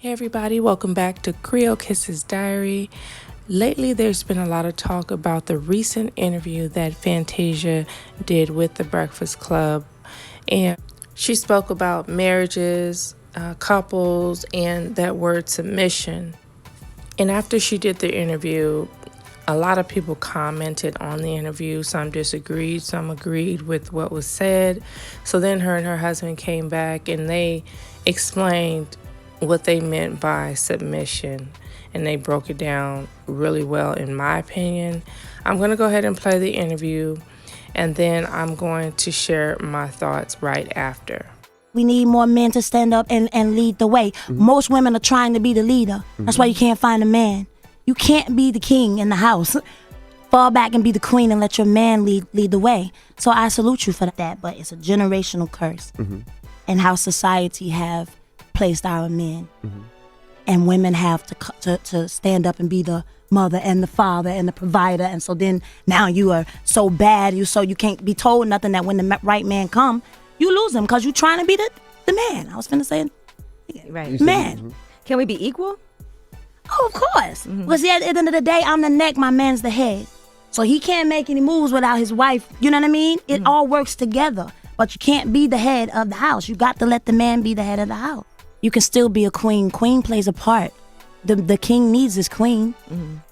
Hey everybody, welcome back to Creole Kisses Diary. Lately, there's been a lot of talk about the recent interview that Fantasia did with the Breakfast Club. And she spoke about marriages, couples, and that word submission. And after she did the interview, a lot of people commented on the interview. Some disagreed, some agreed with what was said. So then her and her husband came back and they explained what they meant by submission, and they broke it down really well, in my opinion. I'm going to go ahead and play the interview, and then I'm going to share my thoughts right after. We need more men to stand up and lead the way. Most women are trying to be the leader. That's why you can't find a man. You can't be the king in the house. Fall back and be the queen and let your man lead the way. So I salute you for that, but it's a generational curse. And how society have placed our men. And women have to stand up and be the mother and the father and the provider. And so then now you are so bad, you can't be told nothing, that when the right man come, you lose him because you trying to be the man. I was finna say, Right. man. Can we be equal? Oh, of course. Because at the end of the day, I'm the neck, my man's the head. So he can't make any moves without his wife. You know what I mean? It all works together. But you can't be the head of the house. You got to let the man be the head of the house. You can still be a queen. Queen plays a part. The king needs his queen.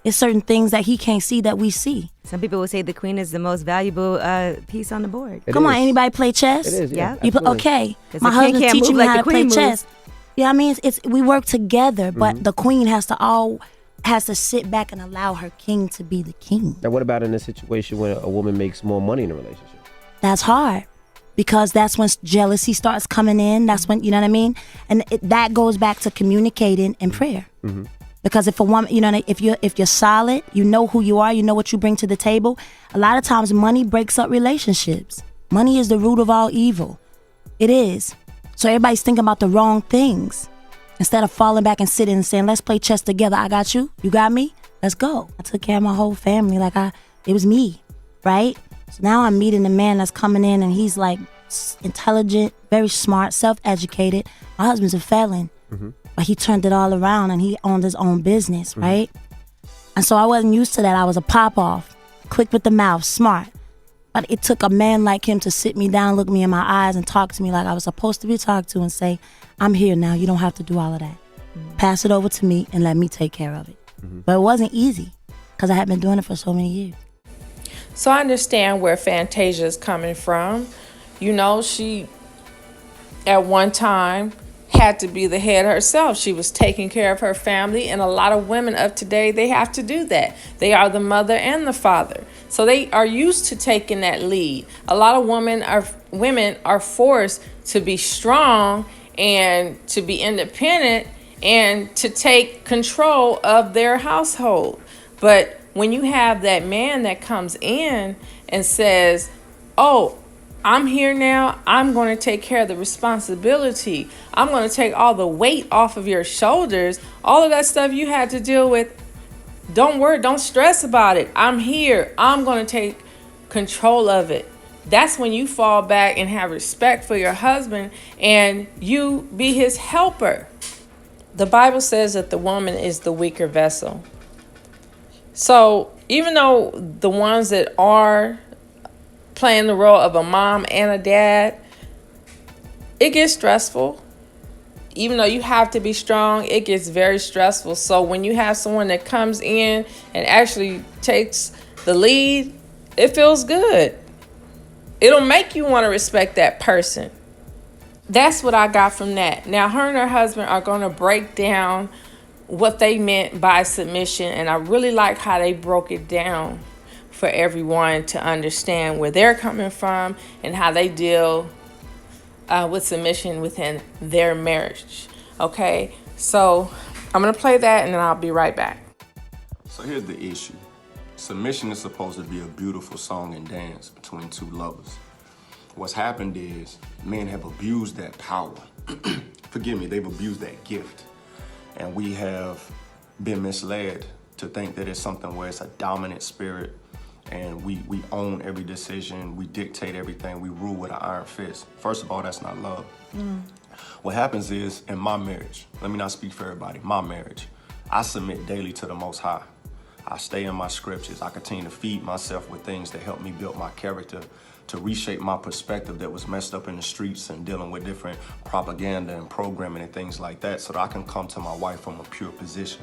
There's certain things that he can't see that we see. Some people would say the queen is the most valuable piece on the board. Come on, anybody play chess? It is, yeah. You okay. 'Cause My the king husband's can't teaching move me like how the to play queen chess. moves. Yeah, I mean, we work together, but the queen has to sit back and allow her king to be the king. Now, what about in a situation where a woman makes more money in a relationship? That's hard. Because that's when jealousy starts coming in. That's when, you know what I mean? And that goes back to communicating and prayer. Because if a woman, you know, if you're solid, you know who you are, you know what you bring to the table. A lot of times money breaks up relationships. Money is the root of all evil. It is. So everybody's thinking about the wrong things. Instead of falling back and sitting and saying, let's play chess together. I got you. You got me. Let's go. I took care of my whole family. It was me, right? So now I'm meeting a man that's coming in and he's like intelligent, very smart, self-educated. My husband's a felon, but he turned it all around and he owned his own business, right? And so I wasn't used to that. I was a pop-off, quick with the mouth, smart. But it took a man like him to sit me down, look me in my eyes and talk to me like I was supposed to be talked to and say, I'm here now. You don't have to do all of that. Pass it over to me and let me take care of it. But it wasn't easy because I had been doing it for so many years. So I understand where Fantasia is coming from. You know, she, at one time, had to be the head herself. She was taking care of her family, and a lot of women of today, they have to do that. They are the mother and the father. So they are used to taking that lead. A lot of women are forced to be strong and to be independent and to take control of their household. But when you have that man that comes in and says, oh, I'm here now, I'm going to take care of the responsibility. I'm going to take all the weight off of your shoulders. All of that stuff you had to deal with, don't worry, don't stress about it. I'm here. I'm going to take control of it. That's when you fall back and have respect for your husband and you be his helper. The Bible says that the woman is the weaker vessel. So even though the ones that are playing the role of a mom and a dad, it gets stressful. Even though you have to be strong, it gets very stressful. So when you have someone that comes in and actually takes the lead, it feels good. It'll make you want to respect that person. That's what I got from that. Now, her and her husband are going to break down what they meant by submission, and I really like how they broke it down for everyone to understand where they're coming from and how they deal with submission within their marriage. Okay, so I'm going to play that and then I'll be right back. So here's the issue. Submission is supposed to be a beautiful song and dance between two lovers. What's happened is men have abused that power. Forgive me, they've abused that gift. And we have been misled to think that it's something where it's a dominant spirit and we own every decision, we dictate everything, we rule with an iron fist. First of all, that's not love. What happens is, in my marriage, let me not speak for everybody, my marriage, I submit daily to the Most High. I stay in my scriptures. I continue to feed myself with things that help me build my character, to reshape my perspective that was messed up in the streets and dealing with different propaganda and programming and things like that, so that I can come to my wife from a pure position.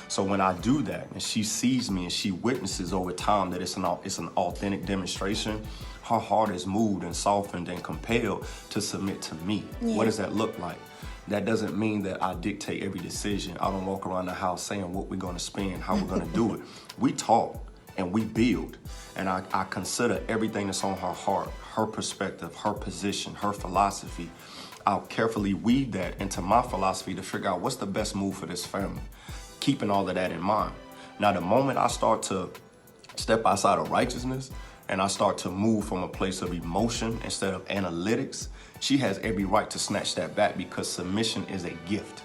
So when I do that and she sees me and she witnesses over time that it's an authentic demonstration, her heart is moved and softened and compelled to submit to me. What does that look like? That doesn't mean that I dictate every decision. I don't walk around the house saying what we're gonna spend, how we're gonna do it. We talk and we build. And I consider everything that's on her heart, her perspective, her position, her philosophy. I'll carefully weave that into my philosophy to figure out what's the best move for this family, keeping all of that in mind. Now, the moment I start to step outside of righteousness and I start to move from a place of emotion instead of analytics, she has every right to snatch that back, because submission is a gift.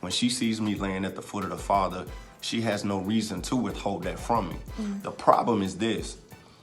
When she sees me laying at the foot of the Father, she has no reason to withhold that from me. The problem is this: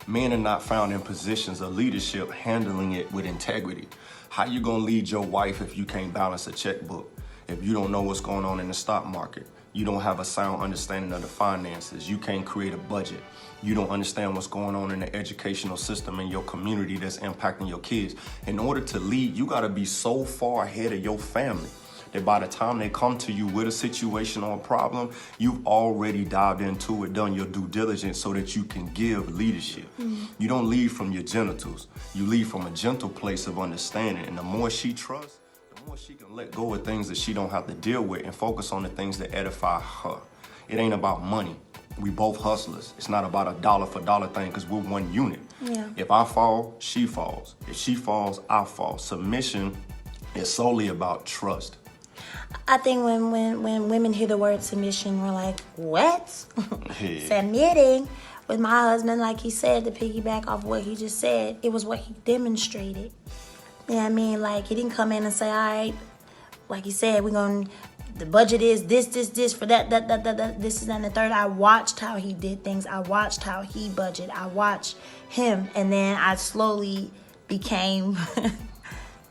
men are not found in positions of leadership handling it with integrity. How you gonna lead your wife if you can't balance a checkbook? If you don't know what's going on in the stock market? You don't have a sound understanding of the finances. You can't create a budget. You don't understand what's going on in the educational system in your community that's impacting your kids. In order to lead, you gotta be so far ahead of your family that by the time they come to you with a situation or a problem, you've already dived into it, done your due diligence so that you can give leadership. You don't lead from your genitals. You lead from a gentle place of understanding. And the more she trusts, the more she can let go of things that she don't have to deal with and focus on the things that edify her. It ain't about money. We both hustlers. It's not about a dollar for dollar thing, because we're one unit. If I fall, she falls. If she falls, I fall. Submission is solely about trust. I think when women hear the word submission, we're like, what? Submitting. With my husband, like he said, to piggyback off what he just said, it was what he demonstrated. You know what I mean? Like, he didn't come in and say, all right, like he said, the budget is this for that, this is and the third. I watched how he did things. I watched how he budgeted. I watched him, and then I slowly became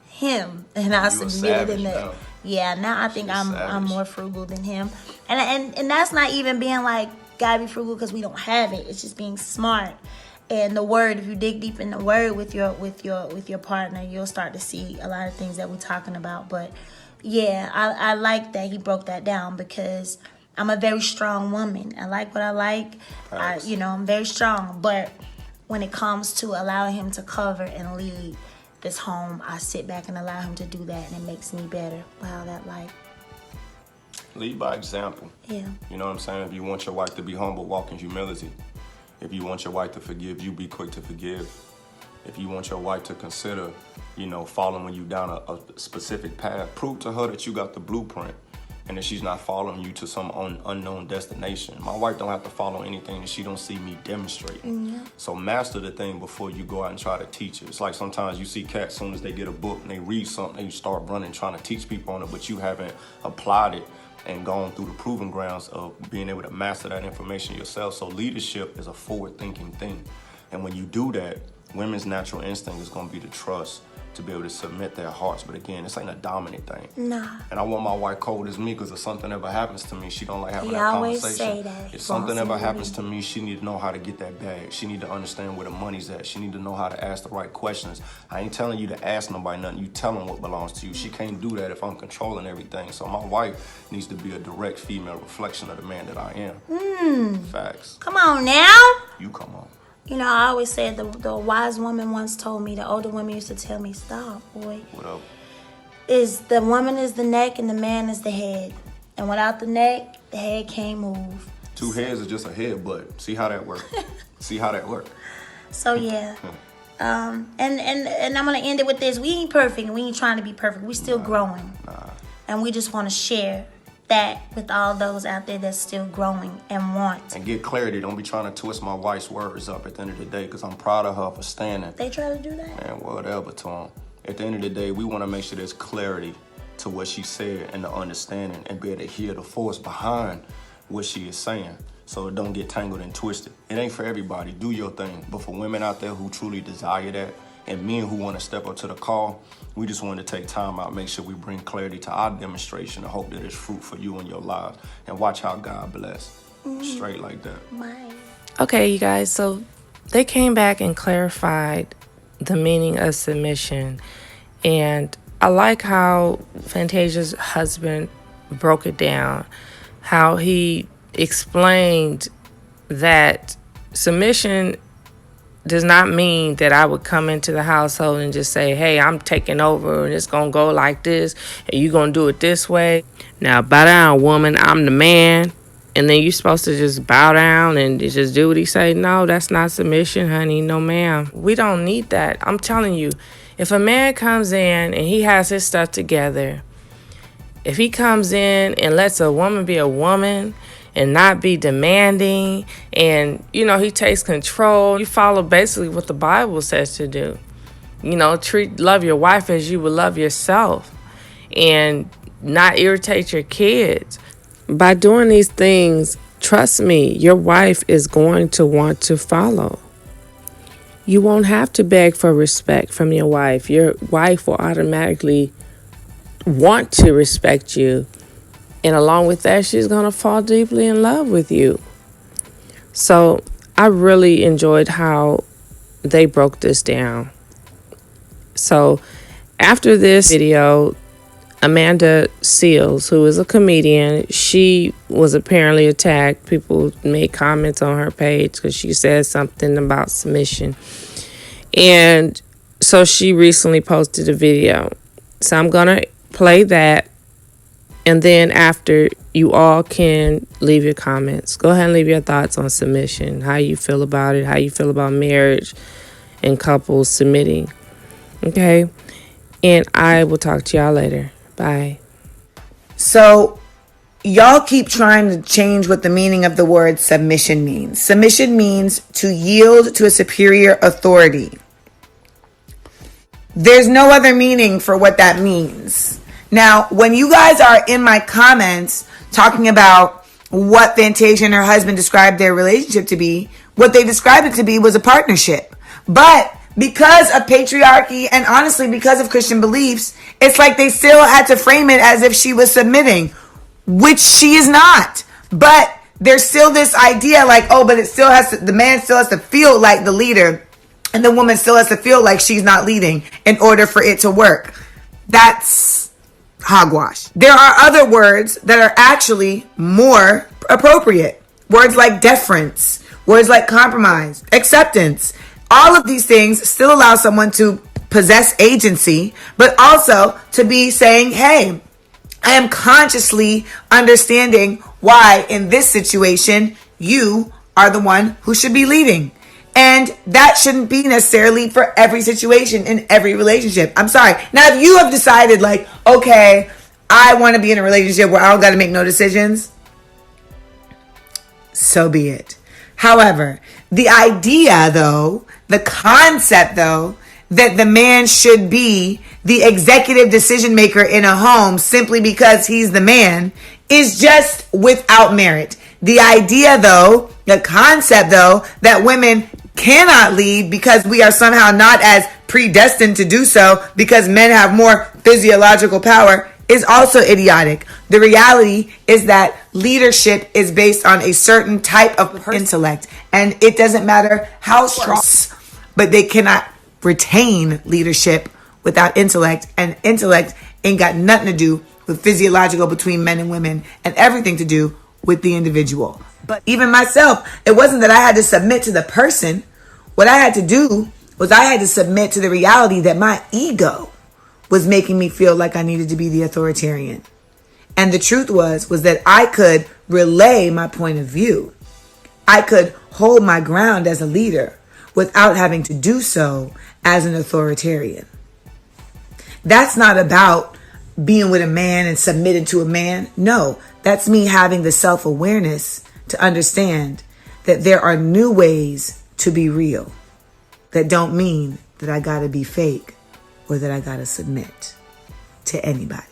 him, and I submitted in that. Yeah, now I think I'm more frugal than him, and that's not even being like gotta be frugal because we don't have it. It's just being smart. And the word, if you dig deep in the word with your partner, you'll start to see a lot of things that we're talking about. But yeah, I like that he broke that down, because I'm a very strong woman. I like what I like. I'm very strong. But when it comes to allowing him to cover and lead this home, I sit back and allow him to do that, and it makes me better. Wow, that like. Lead by example. Yeah. You know what I'm saying? If you want your wife to be humble, walk in humility. If you want your wife to forgive you, be quick to forgive. If you want your wife to consider, following you down a specific path, prove to her that you got the blueprint and that she's not following you to some unknown destination. My wife don't have to follow anything that she don't see me demonstrating. So master the thing before you go out and try to teach it. It's like sometimes you see cats, as soon as they get a book and they read something, they start running, trying to teach people on it, but you haven't applied it and gone through the proving grounds of being able to master that information yourself. So leadership is a forward-thinking thing. And when you do that, women's natural instinct is going to be to trust, to be able to submit their hearts. But again, this ain't a dominant thing. Nah. And I want my wife cold as me, because if something ever happens to me, she don't like having that conversation. Say that. If something ever happens to me, she need to know how to get that bag. She need to understand where the money's at. She need to know how to ask the right questions. I ain't telling you to ask nobody nothing. You tell them what belongs to you. She can't do that if I'm controlling everything. So my wife needs to be a direct female reflection of the man that I am. Facts. Come on now. You come on. I always said the wise woman once told me, the older women used to tell me, stop, boy. What up? The woman is the neck and the man is the head. And without the neck, the head can't move. Two heads is just a head, but see how that works. So yeah. And I'm gonna end it with this. We ain't perfect, and we ain't trying to be perfect. We still growing. And we just wanna share that with all those out there that's still growing and want. And get clarity. Don't be trying to twist my wife's words up at the end of the day, because I'm proud of her for standing. They try to do that? Man, whatever to them. At the end of the day, we want to make sure there's clarity to what she said and the understanding, and be able to hear the force behind what she is saying, so it don't get tangled and twisted. It ain't for everybody. Do your thing. But for women out there who truly desire that And men who want to step up to the call, we just want to take time out, make sure we bring clarity to our demonstration and hope that it's fruit for you in your lives. And watch how God bless. Straight like that. Okay, you guys, so they came back and clarified the meaning of submission. And I like how Fantasia's husband broke it down, how he explained that submission does not mean that I would come into the household and just say, hey, I'm taking over and it's going to go like this and you're going to do it this way. Now, bow down, woman, I'm the man. And then you're supposed to just bow down and just do what he say. No, that's not submission, honey. No, ma'am. We don't need that. I'm telling you, if a man comes in and he has his stuff together, if he comes in and lets a woman be a woman and not be demanding, and, you know, he takes control, you follow basically what the Bible says to do. You know, love your wife as you would love yourself and not irritate your kids. By doing these things, trust me, your wife is going to want to follow. You won't have to beg for respect from your wife. Your wife will automatically want to respect you. And along with that, she's going to fall deeply in love with you. So I really enjoyed how they broke this down. So after this video, Amanda Seals, who is a comedian, she was apparently attacked. People made comments on her page because she said something about submission. And so she recently posted a video. So I'm going to play that. And then after, you all can leave your comments. Go ahead and leave your thoughts on submission, how you feel about it, how you feel about marriage and couples submitting. Okay? And I will talk to y'all later. Bye. So, y'all keep trying to change what the meaning of the word submission means. Submission means to yield to a superior authority. There's no other meaning for what that means. Now, when you guys are in my comments talking about what Fantasia and her husband described their relationship to be, what they described it to be was a partnership. But because of patriarchy and honestly because of Christian beliefs, it's like they still had to frame it as if she was submitting, which she is not. But there's still this idea like, oh, but it still has to, the man still has to feel like the leader and the woman still has to feel like she's not leading in order for it to work. That's hogwash. There are other words that are actually more appropriate. Words like deference, words like compromise, acceptance. All of these things still allow someone to possess agency, but also to be saying, hey, I am consciously understanding why in this situation you are the one who should be leading. And that shouldn't be necessarily for every situation in every relationship. I'm sorry. Now, if you have decided like, okay, I want to be in a relationship where I don't got to make no decisions, so be it. However, the idea though, the concept though, that the man should be the executive decision maker in a home simply because he's the man is just without merit. The idea though, the concept though, that women cannot lead because we are somehow not as predestined to do so because men have more physiological power is also idiotic. The reality is that leadership is based on a certain type of intellect, and it doesn't matter how strong, but they cannot retain leadership without intellect, and intellect ain't got nothing to do with physiological between men and women and everything to do with the individual. But even myself, it wasn't that I had to submit to the person. What I had to do was I had to submit to the reality that my ego was making me feel like I needed to be the authoritarian. And the truth was that I could relay my point of view. I could hold my ground as a leader without having to do so as an authoritarian. That's not about being with a man and submitting to a man. No, that's me having the self-awareness to understand that there are new ways to be real that don't mean that I gotta be fake or that I gotta submit to anybody.